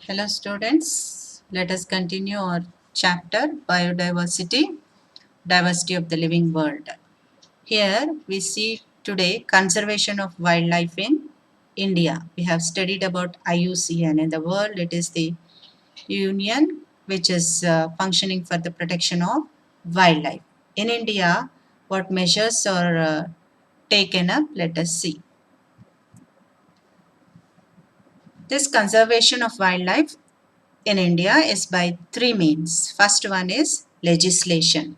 Hello students, let us continue our chapter Biodiversity, Diversity of the Living World. Here we see today conservation of wildlife in India. We have studied about IUCN. In the world it is the union which is functioning for the protection of wildlife. In India, what measures are taken up? Let us see. This conservation of wildlife in India is by three means. First one is legislation.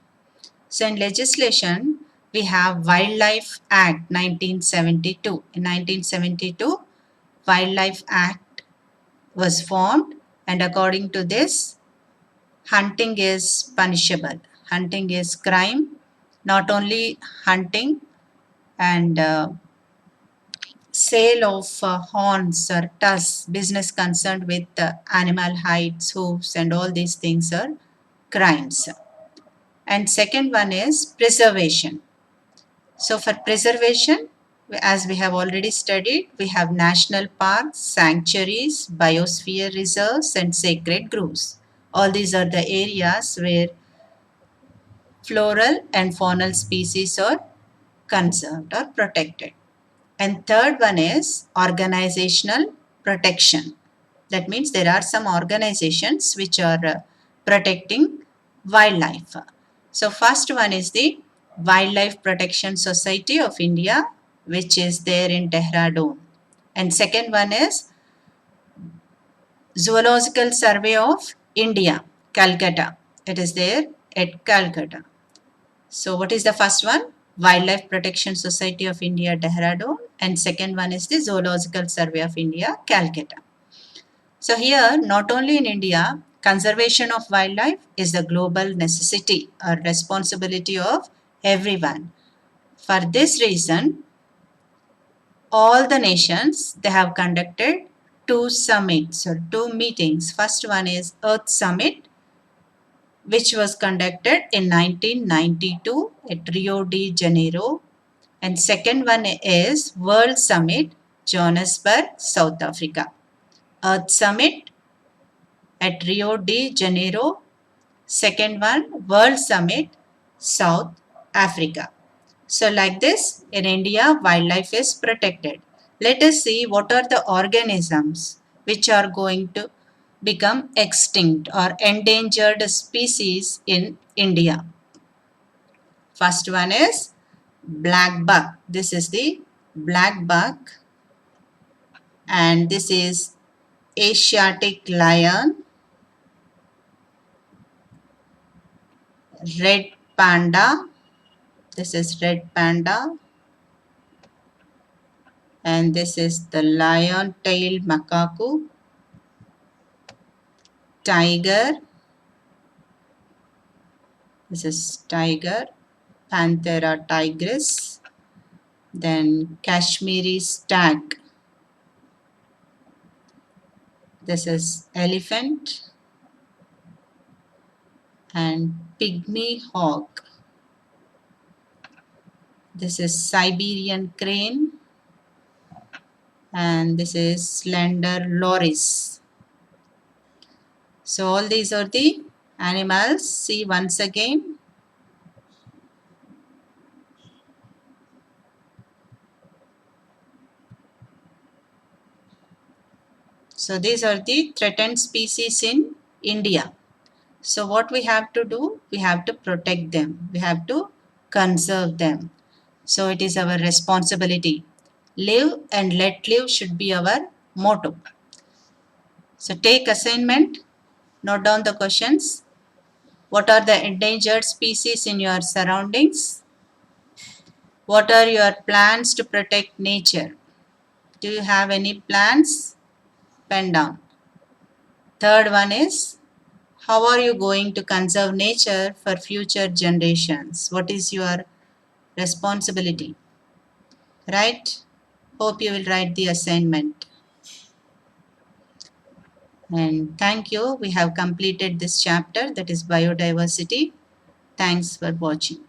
So in legislation, we have Wildlife Act 1972. In 1972, Wildlife Act was formed, and according to this, hunting is punishable. Hunting is crime. Not only hunting and sale of horns or tusks, business concerned with animal hides, hooves, and all these things are crimes. And second one is preservation. So for preservation, as we have already studied, we have national parks, sanctuaries, biosphere reserves, and sacred groves. All these are the areas where floral and faunal species are conserved or protected. And third one is organizational protection. That means there are some organizations which are protecting wildlife. So first one is the Wildlife Protection Society of India, which is there in Dehradun. And second one is Zoological Survey of India, Calcutta. It is there at Calcutta. So what is the first one? Wildlife Protection Society of India, Dehradun, and second one is the Zoological Survey of India, Calcutta. So here, not only in India, conservation of wildlife is a global necessity or responsibility of everyone. For this reason, all the nations, they have conducted two summits or two meetings. First one is Earth Summit, which was conducted in 1992 at Rio de Janeiro, and second one is World Summit, Johannesburg, South Africa. Earth Summit at Rio de Janeiro, second one World Summit, South Africa. So like this, in India, wildlife is protected. Let us see what are the organisms which are going to become extinct or endangered species in India. First one is black buck. This is the black buck, and this is Asiatic lion, red panda. This is red panda, and this is the lion-tailed macaque, tiger. This is tiger, Panthera tigris. Then Kashmiri stag. This is elephant and pygmy hawk. This is Siberian crane, and this is slender loris. So all these are the animals. See once again. So these are the threatened species in India. So what we have to do? We have to protect them. We have to conserve them. So it is our responsibility. Live and let live should be our motto. So take assignment. Note down the questions. What are the endangered species in your surroundings? What are your plans to protect nature? Do you have any plans? Pen down. Third one is, how are you going to conserve nature for future generations? What is your responsibility? Right? Hope you will write the assignment. And thank you. We have completed this chapter, that is biodiversity. Thanks for watching.